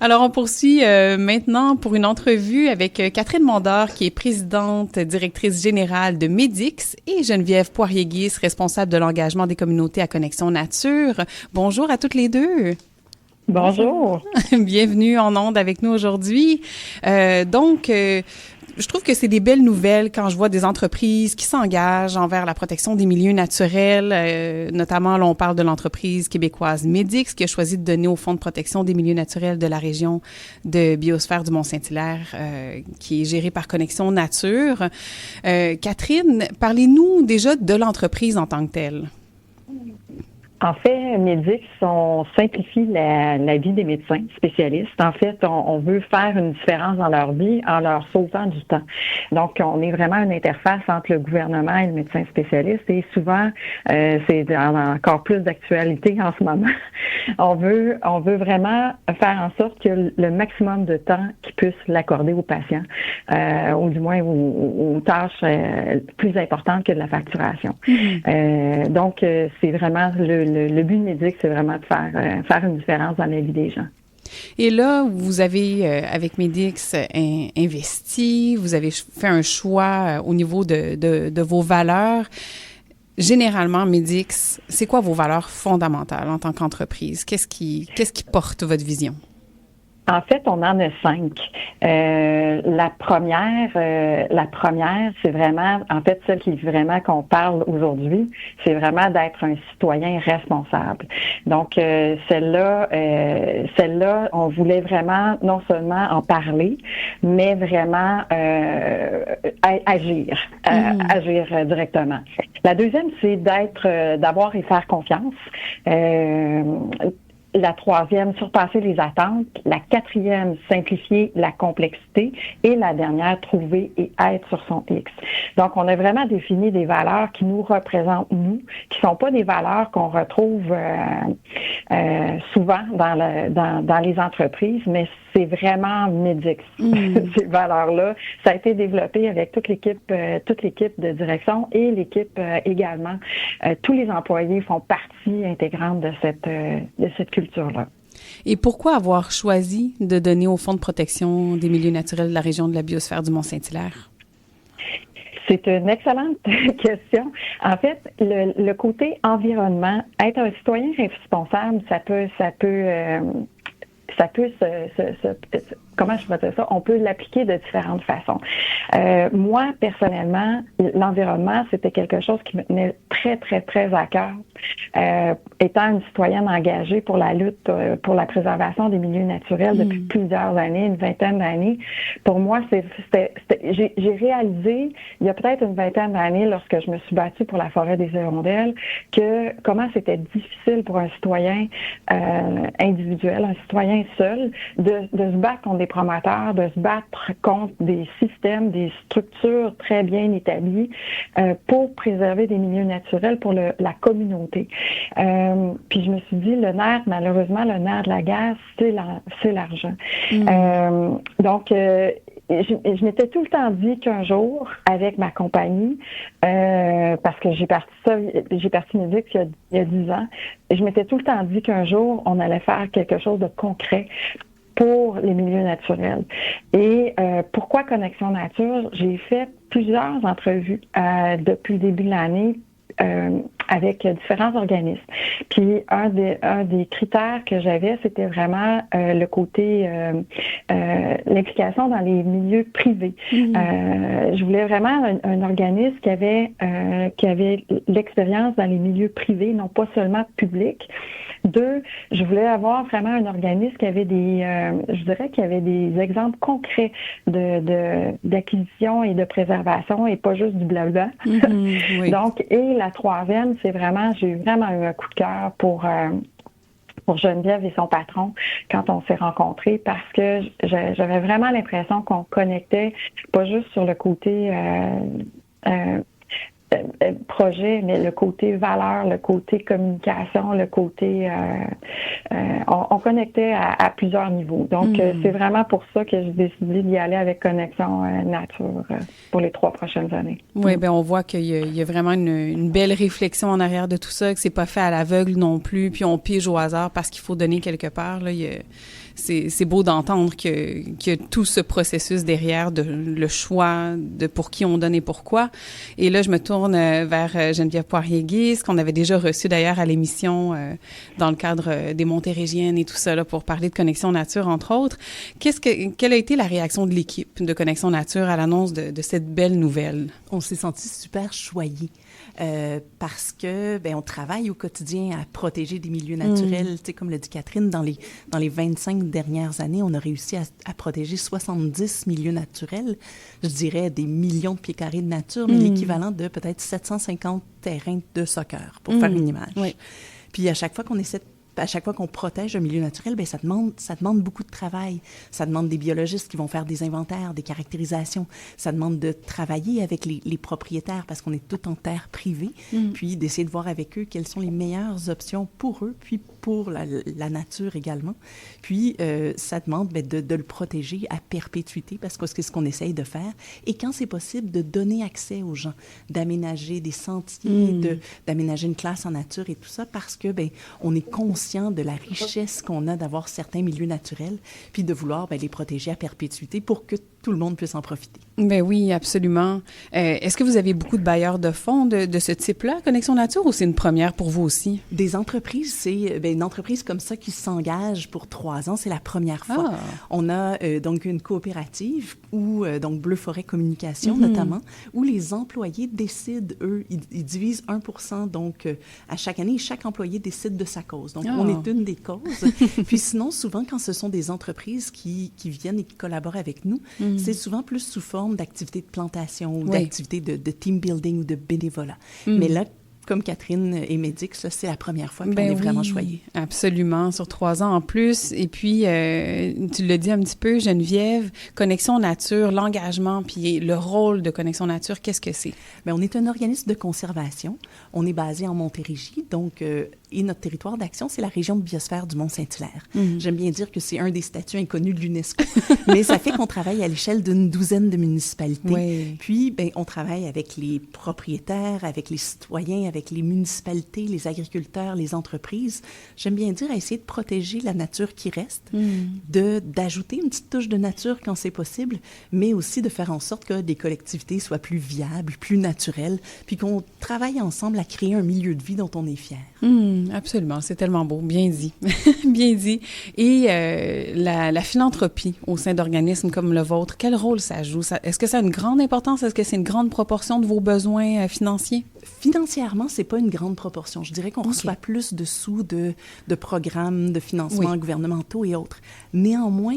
Alors, on poursuit maintenant pour une entrevue avec Catherine Mondor, qui est présidente, directrice générale de Médix, et Geneviève Poirier-Guis, responsable de l'engagement des communautés à Connexion Nature. Bonjour à toutes les deux. Bonjour. Bienvenue en ondes avec nous aujourd'hui. Je trouve que c'est des belles nouvelles quand je vois des entreprises qui s'engagent envers la protection des milieux naturels. Notamment, là, on parle de l'entreprise québécoise Médix qui a choisi de donner au Fonds de protection des milieux naturels de la région de biosphère du Mont-Saint-Hilaire, qui est géré par Connexion Nature. Catherine, parlez-nous déjà de l'entreprise en tant que telle. En fait, Médix, on simplifie la vie des médecins spécialistes. En fait, on veut faire une différence dans leur vie en leur sauvant du temps. Donc, on est vraiment une interface entre le gouvernement et le médecin spécialiste. Et souvent, c'est encore plus d'actualité en ce moment. On veut vraiment faire en sorte que le maximum de temps qu'ils puissent l'accorder aux patients, ou du moins aux tâches plus importantes que de la facturation. Donc, c'est vraiment le but de Médix, c'est vraiment de faire une différence dans la vie des gens. Et là, vous avez, avec Médix, investi, vous avez fait un choix au niveau de vos valeurs. Généralement, Médix, c'est quoi vos valeurs fondamentales en tant qu'entreprise? Qu'est-ce qui porte votre vision? En fait, on en a 5. La première, c'est vraiment, en fait, celle qui vraiment qu'on parle aujourd'hui, c'est vraiment d'être un citoyen responsable. Donc, celle-là, on voulait vraiment non seulement en parler, mais vraiment agir directement. La deuxième, c'est d'avoir et faire confiance. La troisième, surpasser les attentes. La quatrième, simplifier la complexité. Et la dernière, trouver et être sur son X. Donc, on a vraiment défini des valeurs qui nous représentent, nous, qui sont pas des valeurs qu'on retrouve souvent dans les entreprises, mais c'est vraiment Médix, ces valeurs-là. Ça a été développé avec toute l'équipe de direction et l'équipe également. Tous les employés font partie intégrante de cette culture-là. Et pourquoi avoir choisi de donner au Fonds de protection des milieux naturels de la région de la biosphère du Mont-Saint-Hilaire? C'est une excellente question. En fait, le côté environnement, être un citoyen responsable, ça peut comment je pourrais dire ça? On peut l'appliquer de différentes façons. Moi, personnellement, l'environnement, c'était quelque chose qui me tenait très, très, très à cœur. Étant une citoyenne engagée pour la lutte pour la préservation des milieux naturels depuis plusieurs années, une vingtaine d'années, pour moi, j'ai réalisé, il y a peut-être une vingtaine d'années, lorsque je me suis battue pour la forêt des hirondelles, que comment c'était difficile pour un citoyen individuel, un citoyen seul, de se battre contre des promoteurs, de se battre contre des systèmes, des structures très bien établies pour préserver des milieux naturels pour la communauté. Puis je me suis dit, malheureusement, le nerf de la guerre, c'est l'argent. Donc, je m'étais tout le temps dit qu'un jour, avec ma compagnie, parce que j'ai parti Médix il y a 10 ans, je m'étais tout le temps dit qu'un jour, on allait faire quelque chose de concret pour les milieux naturels. Et pourquoi Connexion Nature? J'ai fait plusieurs entrevues depuis le début de l'année avec différents organismes. Puis un des critères que j'avais, c'était vraiment le côté l'implication dans les milieux privés. Je voulais vraiment un organisme qui avait l'expérience dans les milieux privés, non pas seulement publics. 2, je voulais avoir vraiment un organisme qui avait des exemples concrets d'acquisition et de préservation et pas juste du blabla. Oui. Donc, et la troisième, c'est vraiment, j'ai vraiment eu un coup de cœur pour Geneviève et son patron quand on s'est rencontrés parce que j'avais vraiment l'impression qu'on connectait pas juste sur le côté projet, mais le côté valeur, le côté communication, le côté on connectait à plusieurs niveaux. Donc, c'est vraiment pour ça que j'ai décidé d'y aller avec Connexion Nature pour les 3 prochaines années. Oui, bien, on voit qu'il y a vraiment une belle réflexion en arrière de tout ça, que c'est pas fait à l'aveugle non plus, puis on pige au hasard parce qu'il faut donner quelque part. Là, c'est beau d'entendre que tout ce processus derrière, le choix de pour qui on donne et pourquoi. Et là, je me tourne vers Geneviève Poirier-Guise, qu'on avait déjà reçue d'ailleurs à l'émission dans le cadre des Montérégiennes et tout ça, là, pour parler de Connexion Nature, entre autres. Quelle a été la réaction de l'équipe de Connexion Nature à l'annonce de cette belle nouvelle? On s'est sentis super choyés. Parce que on travaille au quotidien à protéger des milieux naturels. Tu sais, comme le dit Catherine, dans les 25 dernières années, on a réussi à protéger 70 milieux naturels. Je dirais des millions de pieds carrés de nature, mais l'équivalent de peut-être 750 terrains de soccer, pour faire une image. Oui. Puis à chaque fois qu'on protège un milieu naturel, ça demande beaucoup de travail. Ça demande des biologistes qui vont faire des inventaires, des caractérisations. Ça demande de travailler avec les propriétaires parce qu'on est tout en terre privée, puis d'essayer de voir avec eux quelles sont les meilleures options pour eux, puis pour la nature également. Puis, ça demande de le protéger à perpétuité parce que c'est ce qu'on essaye de faire. Et quand c'est possible, de donner accès aux gens, d'aménager des sentiers, d'aménager une classe en nature et tout ça parce que, on est conscient de la richesse qu'on a d'avoir certains milieux naturels, puis de vouloir les protéger à perpétuité pour que tout le monde puisse en profiter. Ben oui, absolument. Est-ce que vous avez beaucoup de bailleurs de fonds de ce type-là, Connexion Nature, ou c'est une première pour vous aussi? Des entreprises, c'est une entreprise comme ça qui s'engage pour 3 ans, c'est la première fois. Ah. On a donc une coopérative, où donc Bleu Forêt Communication notamment, où les employés décident, eux, ils divisent 1%, donc à chaque année, chaque employé décide de sa cause. Donc, on est une des causes. Puis sinon, souvent, quand ce sont des entreprises qui viennent et qui collaborent avec nous, c'est souvent plus sous forme d'activités de plantation ou d'activités de team building ou de bénévolat. Mais là, comme Catherine et Médix, c'est la première fois qu'on est vraiment choyés. Absolument, sur 3 ans en plus. Et puis, tu l'as dit un petit peu, Geneviève, Connexion Nature, l'engagement, puis le rôle de Connexion Nature, qu'est-ce que c'est? Bien, on est un organisme de conservation. On est basé en Montérégie, donc, et notre territoire d'action, c'est la région de biosphère du Mont-Saint-Hilaire. J'aime bien dire que c'est un des statuts inconnus de l'UNESCO, mais ça fait qu'on travaille à l'échelle d'une douzaine de municipalités. Oui. Puis, on travaille avec les propriétaires, avec les citoyens, avec les municipalités, les agriculteurs, les entreprises. J'aime bien dire à essayer de protéger la nature qui reste, d'ajouter une petite touche de nature quand c'est possible, mais aussi de faire en sorte que des collectivités soient plus viables, plus naturelles, puis qu'on travaille ensemble à créer un milieu de vie dont on est fier. Absolument, c'est tellement beau, bien dit, bien dit. Et la philanthropie au sein d'organismes comme le vôtre, quel rôle ça joue? Est-ce que ça a une grande importance? Est-ce que c'est une grande proportion de vos besoins financiers? Financièrement, c'est pas une grande proportion. Je dirais qu'on reçoit plus de sous de programmes de financement gouvernementaux et autres. Néanmoins,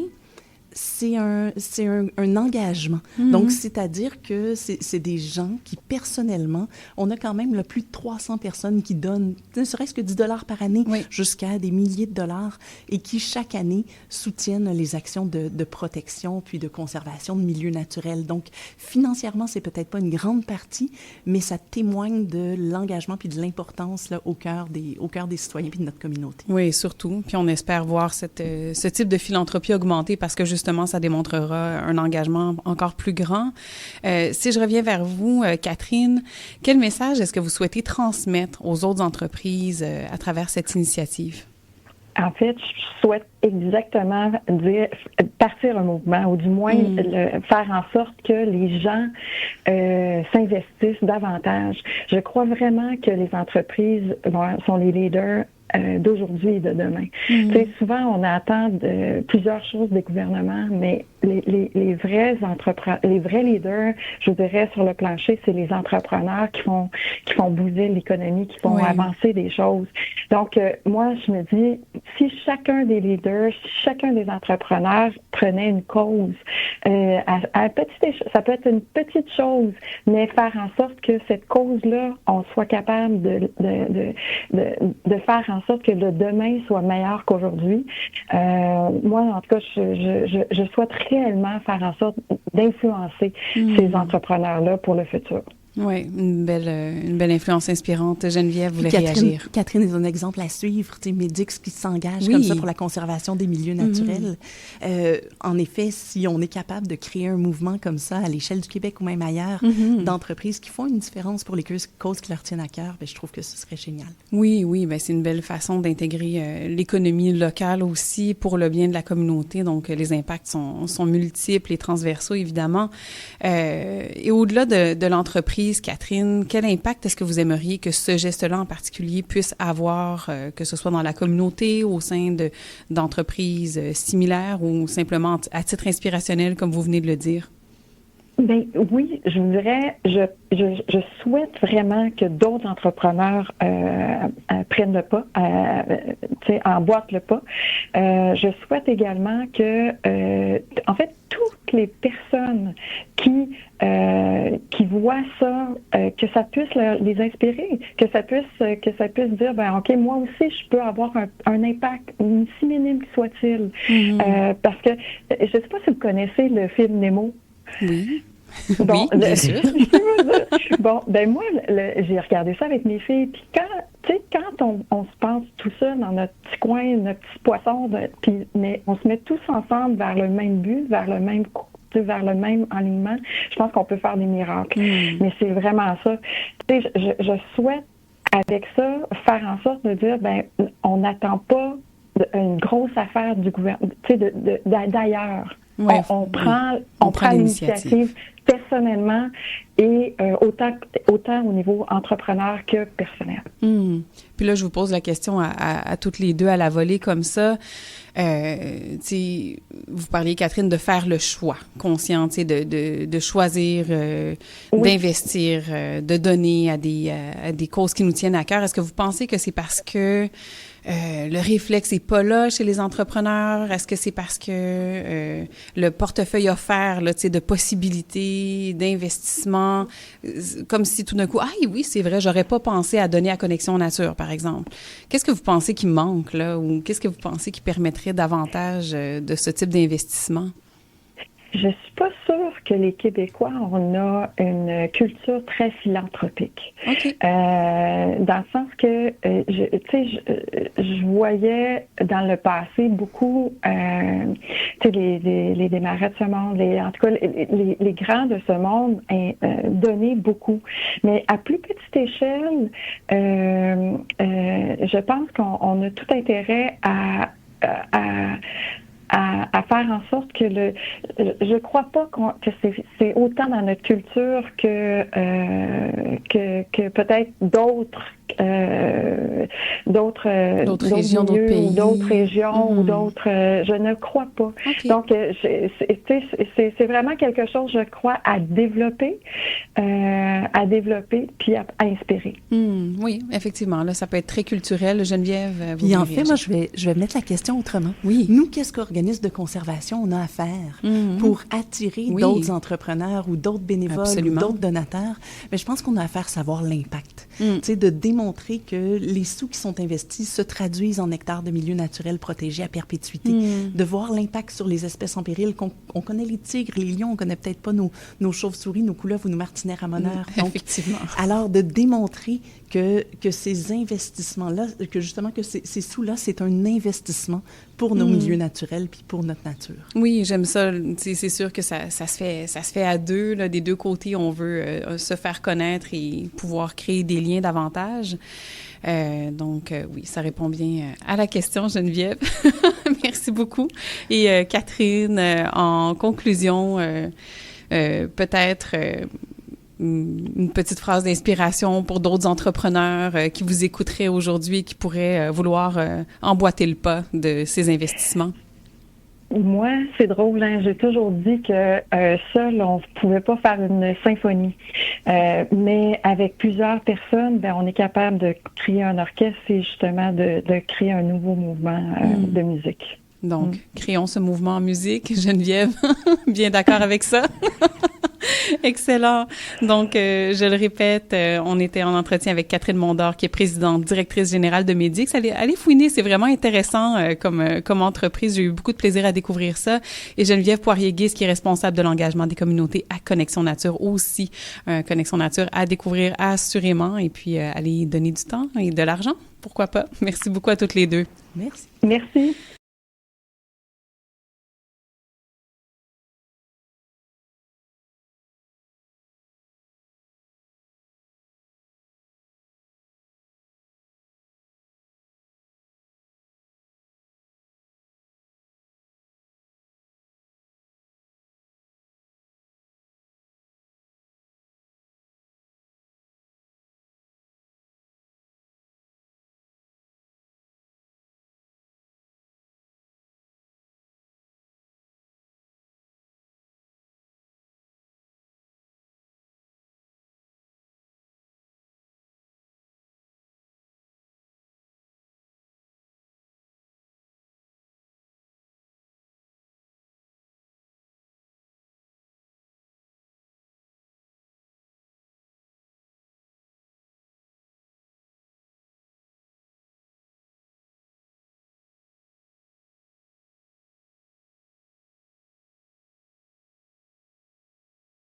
c'est un engagement. Donc, c'est-à-dire que c'est des gens qui, personnellement, on a quand même plus de 300 personnes qui donnent, ne serait-ce que 10 $ par année, jusqu'à des milliers de dollars, et qui, chaque année, soutiennent les actions de protection puis de conservation de milieux naturels. Donc, financièrement, c'est peut-être pas une grande partie, mais ça témoigne de l'engagement puis de l'importance là, au cœur des citoyens puis de notre communauté. Oui, surtout. Puis on espère voir ce type de philanthropie augmenter parce que justement, ça démontrera un engagement encore plus grand. Si je reviens vers vous, Catherine, quel message est-ce que vous souhaitez transmettre aux autres entreprises à travers cette initiative? En fait, je souhaite exactement partir un mouvement, ou du moins faire en sorte que les gens s'investissent davantage. Je crois vraiment que les entreprises sont les leaders d'aujourd'hui et de demain. Tu sais, souvent, on attend plusieurs choses des gouvernements, mais les vrais entrepreneurs, les vrais leaders, je dirais, sur le plancher, c'est les entrepreneurs qui font bouger l'économie, qui font avancer des choses. Donc, moi, je me dis, si chacun des leaders, si chacun des entrepreneurs prenait une cause, ça peut être une petite chose, mais faire en sorte que cette cause-là, on soit capable de faire en sorte que le demain soit meilleur qu'aujourd'hui. Moi, en tout cas, je souhaite réellement faire en sorte d'influencer ces entrepreneurs-là pour le futur. Oui, une belle influence inspirante. Geneviève voulait réagir. Catherine est un exemple à suivre, tu sais, Médix qui s'engage Oui. comme ça pour la conservation des milieux naturels. En effet, si on est capable de créer un mouvement comme ça à l'échelle du Québec ou même ailleurs, d'entreprises qui font une différence pour les causes qui leur tiennent à cœur, bien, je trouve que ce serait génial. Oui, bien, c'est une belle façon d'intégrer l'économie locale aussi pour le bien de la communauté. Donc, les impacts sont multiples et transversaux, évidemment. Et au-delà de l'entreprise, Catherine, quel impact est-ce que vous aimeriez que ce geste-là en particulier puisse avoir, que ce soit dans la communauté, au sein d'entreprises similaires ou simplement à titre inspirationnel, comme vous venez de le dire? Ben oui, je vous dirais, je souhaite vraiment que d'autres entrepreneurs prennent le pas, emboîtent le pas. Je souhaite également que, en fait, toutes les personnes qui voient ça, que ça puisse les inspirer, que ça puisse dire, ben ok, moi aussi je peux avoir un impact, si minime soit-il, parce que je ne sais pas si vous connaissez le film Nemo. Oui. Bon, oui, bien sûr. Bon, ben moi, j'ai regardé ça avec mes filles, puis quand on se pense tout seul dans notre petit coin, notre petit poisson, mais on se met tous ensemble vers le même but, vers le même alignement, je pense qu'on peut faire des miracles. Mais c'est vraiment ça. Je souhaite, avec ça, faire en sorte de dire, ben, on n'attend pas une grosse affaire du gouvernement, d'ailleurs. Oui, on prend l'initiative personnellement et autant au niveau entrepreneur que personnel. Puis là, je vous pose la question à toutes les deux à la volée comme ça. Vous parliez, Catherine, de faire le choix conscient, de choisir, d'investir, de donner à des causes qui nous tiennent à cœur. Est-ce que vous pensez que c'est parce que le réflexe n'est pas là chez les entrepreneurs? Est-ce que c'est parce que le portefeuille offert là, de possibilités, d'investissement, comme si tout d'un coup, oui, c'est vrai, j'aurais pas pensé à donner à Connexion Nature, par exemple. Qu'est-ce que vous pensez qui manque, là, ou qu'est-ce que vous pensez qui permettrait davantage de ce type d'investissement? Je suis pas sûre que les Québécois, on a une culture très philanthropique. Okay. Dans le sens que, je voyais dans le passé beaucoup, les démarrats de ce monde, en tout cas, les grands de ce monde donnaient beaucoup. Mais à plus petite échelle, je pense qu'on a tout intérêt à faire en sorte que je crois pas que c'est autant dans notre culture que peut-être d'autres régions, milieux, d'autres pays, ou d'autres régions ou d'autres. Je ne crois pas. Okay. Donc, c'est vraiment quelque chose, je crois, à développer puis à inspirer. Oui, effectivement. Là, ça peut être très culturel. Geneviève, puis en fait, moi, je vais mettre la question autrement. Oui. Nous, qu'est-ce qu'organisme de conservation on a à faire pour attirer d'autres entrepreneurs ou d'autres bénévoles ou d'autres donateurs? Mais je pense qu'on a à faire savoir l'impact. Tu sais, de démontrer que les sous qui sont investis se traduisent en hectares de milieux naturels protégés à perpétuité. De voir l'impact sur les espèces en péril. On connaît les tigres, les lions, on connaît peut-être pas nos chauves-souris, nos couleuvres ou nos martinets ramoneurs. Donc, effectivement. Alors, de démontrer que ces investissements-là, que justement que ces sous-là, c'est un investissement pour nos milieux naturels puis pour notre nature. Oui, j'aime ça. C'est sûr que ça se fait à deux. Là, des deux côtés, on veut se faire connaître et pouvoir créer des liens davantage. Donc, oui, ça répond bien à la question, Geneviève. Merci beaucoup. Et Catherine, en conclusion, peut-être une petite phrase d'inspiration pour d'autres entrepreneurs qui vous écouteraient aujourd'hui et qui pourraient vouloir emboîter le pas de ces investissements? Moi, c'est drôle, hein? J'ai toujours dit que seul, on ne pouvait pas faire une symphonie. Mais avec plusieurs personnes, ben, on est capable de créer un orchestre et justement de créer un nouveau mouvement de musique. Donc, créons ce mouvement en musique. Geneviève, bien d'accord avec ça? Excellent. Donc, je le répète, on était en entretien avec Catherine Mondor, qui est présidente, directrice générale de Médix. Allez fouiner, c'est vraiment intéressant comme entreprise. J'ai eu beaucoup de plaisir à découvrir ça. Et Geneviève Poirier-Guise, qui est responsable de l'engagement des communautés à Connexion Nature aussi. Connexion Nature à découvrir assurément et puis allez donner du temps et de l'argent. Pourquoi pas? Merci beaucoup à toutes les deux. Merci. Merci.